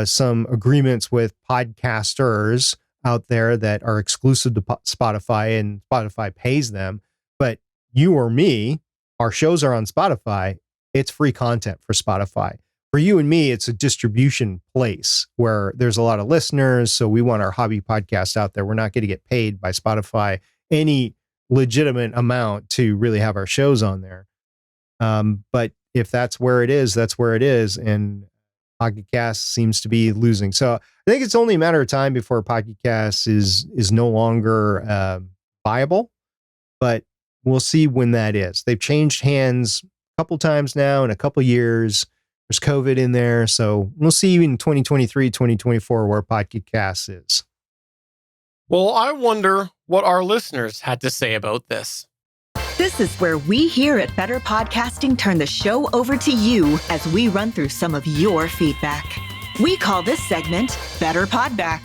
some agreements with podcasters out there that are exclusive to Spotify, and Spotify pays them. But you or me, our shows are on Spotify. It's free content for Spotify. For you and me, it's a distribution place where there's a lot of listeners. So we want our hobby podcast out there. We're not going to get paid by Spotify any legitimate amount to really have our shows on there. But if that's where it is, that's where it is. And Pocket Cast seems to be losing. So I think it's only a matter of time before Pocket Cast is no longer viable, but we'll see when that is. They've changed hands a couple times now in a couple years. There's COVID in there. So we'll see in 2023, 2024 where Pocket Cast is. Well, I wonder what our listeners had to say about this. This is where we here at Better Podcasting turn the show over to you as we run through some of your feedback. We call this segment Better Podback.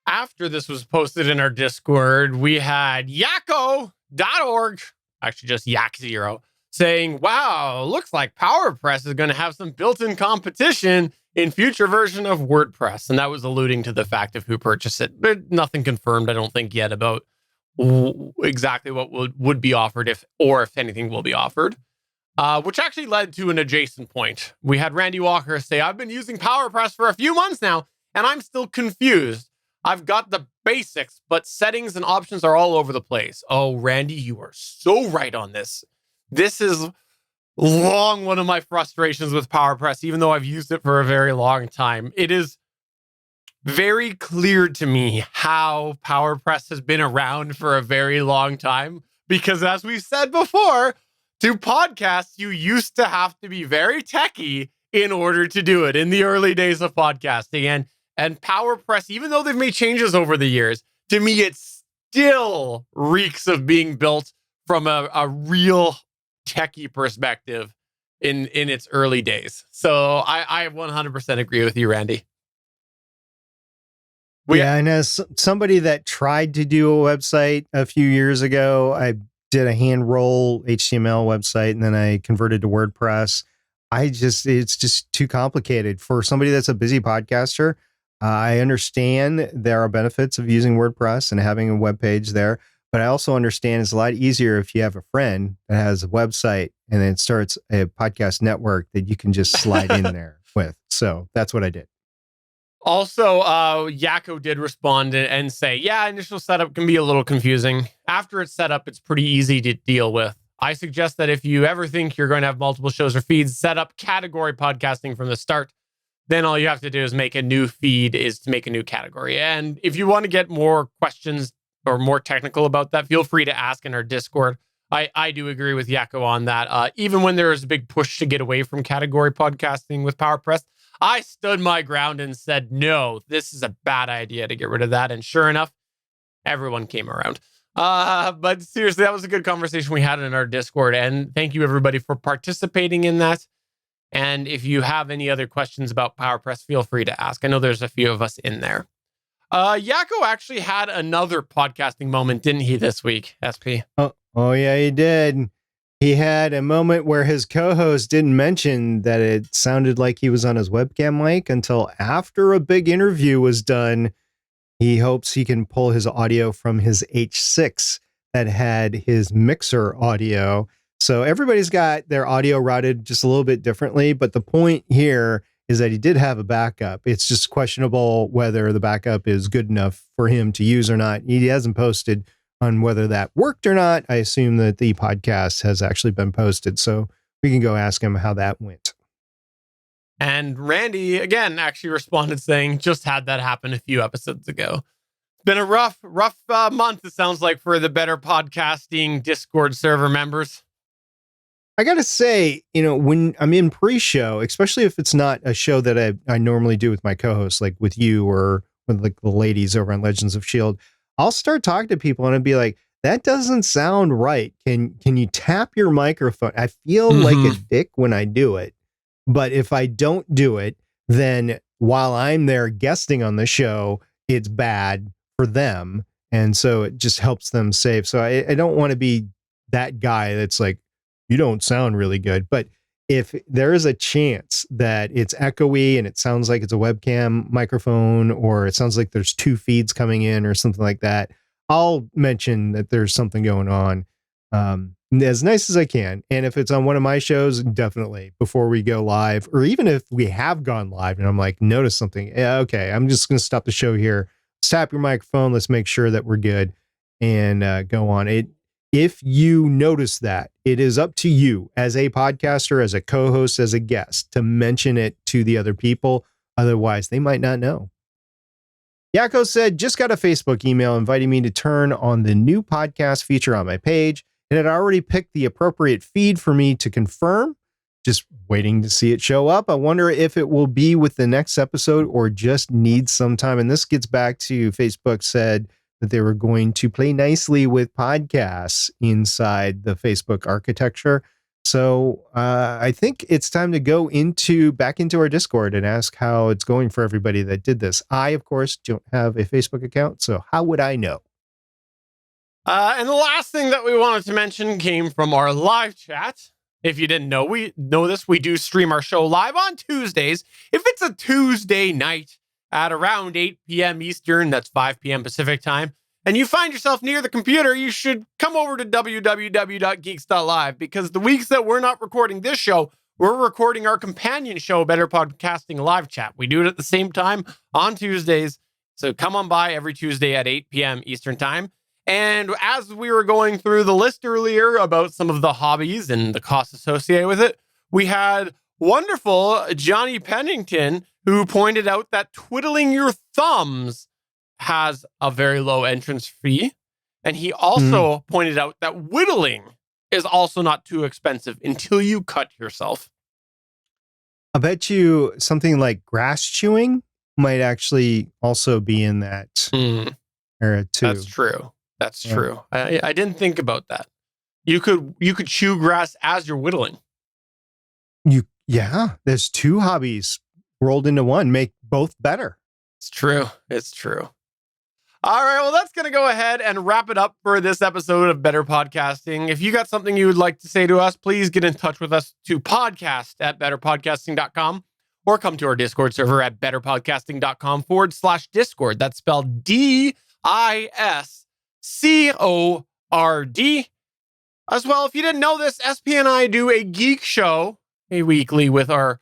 After this was posted in our Discord, we had yakko.org, actually just Yak0, saying, wow, looks like PowerPress is going to have some built-in competition in future version of WordPress. And that was alluding to the fact of who purchased it. But nothing confirmed, I don't think, yet about exactly what would be offered, if anything will be offered. Which actually led to an adjacent point. We had Randy Walker say, I've been using PowerPress for a few months now, and I'm still confused. I've got the basics, but settings and options are all over the place. Oh, Randy, you are so right on this. This is long one of my frustrations with PowerPress, even though I've used it for a very long time. It is very clear to me how PowerPress has been around for a very long time, because as we've said before, to podcasts, you used to have to be very techie in order to do it in the early days of podcasting. And PowerPress, even though they've made changes over the years, to me, it still reeks of being built from a real techie perspective in its early days. So I 100% agree with you, Randy. And as somebody that tried to do a website a few years ago, I did a hand roll HTML website and then I converted to WordPress. It's just too complicated for somebody that's a busy podcaster. I understand there are benefits of using WordPress and having a web page there, but I also understand it's a lot easier if you have a friend that has a website and then starts a podcast network that you can just slide in there with. So that's what I did. Also, Yakko did respond and say, yeah, initial setup can be a little confusing. After it's set up, it's pretty easy to deal with. I suggest that if you ever think you're going to have multiple shows or feeds, set up category podcasting from the start. Then all you have to do is make a new feed, is to make a new category. And if you want to get more questions or more technical about that, feel free to ask in our Discord. I do agree with Yakko on that. Even when there was a big push to get away from category podcasting with PowerPress, I stood my ground and said, no, this is a bad idea to get rid of that. And sure enough, everyone came around. But seriously, that was a good conversation we had in our Discord. And thank you, everybody, for participating in that. And if you have any other questions about PowerPress, feel free to ask. I know there's a few of us in there. Yakko actually had another podcasting moment, didn't he, this week, SP? Oh, yeah, he did. He had a moment where his co-host didn't mention that it sounded like he was on his webcam mic until after a big interview was done. He hopes he can pull his audio from his H6 that had his mixer audio. So everybody's got their audio routed just a little bit differently. But the point here is that he did have a backup. It's just questionable whether the backup is good enough for him to use or not. He hasn't posted on whether that worked or not. I assume that the podcast has actually been posted, so we can go ask him how that went. And Randy, again, actually responded saying, just had that happen a few episodes ago. It's been a rough month, it sounds like, for the Better Podcasting Discord server members. I got to say, when I'm in pre-show, especially if it's not a show that I normally do with my co-hosts, like with you or with like the ladies over on Legends of S.H.I.E.L.D., I'll start talking to people and I'd be like, that doesn't sound right. Can you tap your microphone? I feel like a dick when I do it. But if I don't do it, then while I'm there guesting on the show, it's bad for them. And so it just helps them save. So I don't want to be that guy that's like, you don't sound really good. But if there is a chance that it's echoey and it sounds like it's a webcam microphone, or it sounds like there's two feeds coming in or something like that, I'll mention that there's something going on as nice as I can. And if it's on one of my shows, definitely before we go live, or even if we have gone live and I'm like, notice something. Yeah, okay, I'm just going to stop the show here. Tap your microphone. Let's make sure that we're good and go on. If you notice that, it is up to you as a podcaster, as a co-host, as a guest to mention it to the other people. Otherwise, they might not know. Yakko said, just got a Facebook email inviting me to turn on the new podcast feature on my page, and had already picked the appropriate feed for me to confirm. just waiting to see it show up. I wonder if it will be with the next episode or just needs some time. And this gets back to Facebook said that they were going to play nicely with podcasts inside the Facebook architecture. So I think it's time to go back into our Discord and ask how it's going for everybody that did this. I, of course, don't have a Facebook account, so how would I know? And the last thing that we wanted to mention came from our live chat. If you didn't know, we do stream our show live on Tuesdays. If it's a Tuesday night at around 8 p.m. Eastern, that's 5 p.m. Pacific time, and you find yourself near the computer, you should come over to www.Geeks.Live, because the weeks that we're not recording this show, we're recording our companion show, Better Podcasting Live Chat. We do it at the same time on Tuesdays. So come on by every Tuesday at 8 p.m. Eastern time. And as we were going through the list earlier about some of the hobbies and the costs associated with it, we had wonderful Johnny Pennington, who pointed out that twiddling your thumbs has a very low entrance fee. And he also pointed out that whittling is also not too expensive until you cut yourself. I bet you something like grass chewing might actually also be in that area too. That's true. That's true. I didn't think about that. You could chew grass as you're whittling. There's two hobbies rolled into one, make both better. It's true. It's true. All right, well, that's going to go ahead and wrap it up for this episode of Better Podcasting. If you got something you would like to say to us, please get in touch with us to podcast@betterpodcasting.com or come to our Discord server at betterpodcasting.com/Discord. That's spelled DISCORD. As well, if you didn't know this, SP and I do a geek show, a weekly, with our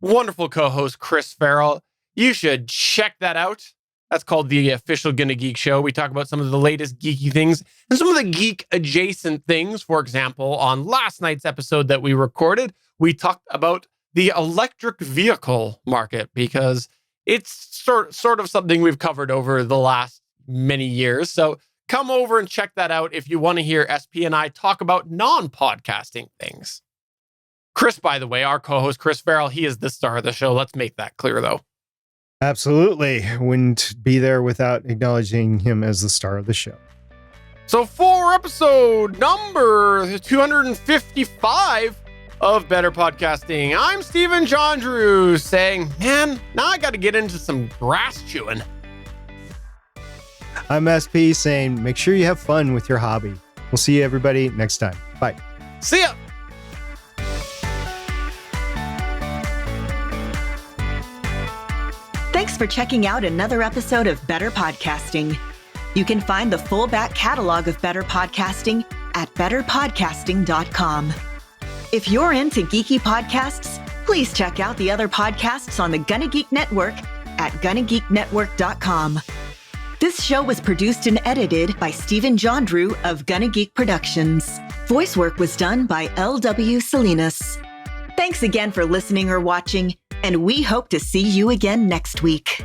wonderful co-host, Chris Farrell. You should check that out. That's called the official GonnaGeek show. We talk about some of the latest geeky things and some of the geek adjacent things. For example, on last night's episode that we recorded, we talked about the electric vehicle market, because it's sort of something we've covered over the last many years. So come over and check that out if you want to hear SP and I talk about non-podcasting things. Chris, by the way, our co-host, Chris Farrell, he is the star of the show. Let's make that clear, though. Absolutely. Wouldn't be there without acknowledging him as the star of the show. So for episode number 255 of Better Podcasting, I'm Stephen Jondrew saying, man, now I got to get into some grass chewing. I'm SP saying, make sure you have fun with your hobby. We'll see you everybody next time. Bye. See ya. Thanks for checking out another episode of Better Podcasting. You can find the full back catalog of Better Podcasting at betterpodcasting.com. If you're into geeky podcasts, please check out the other podcasts on the GonnaGeek Network at GonnaGeekNetwork.com. This show was produced and edited by Stephen Jondrew of GonnaGeek Productions. Voice work was done by L.W. Salinas. Thanks again for listening or watching, and we hope to see you again next week.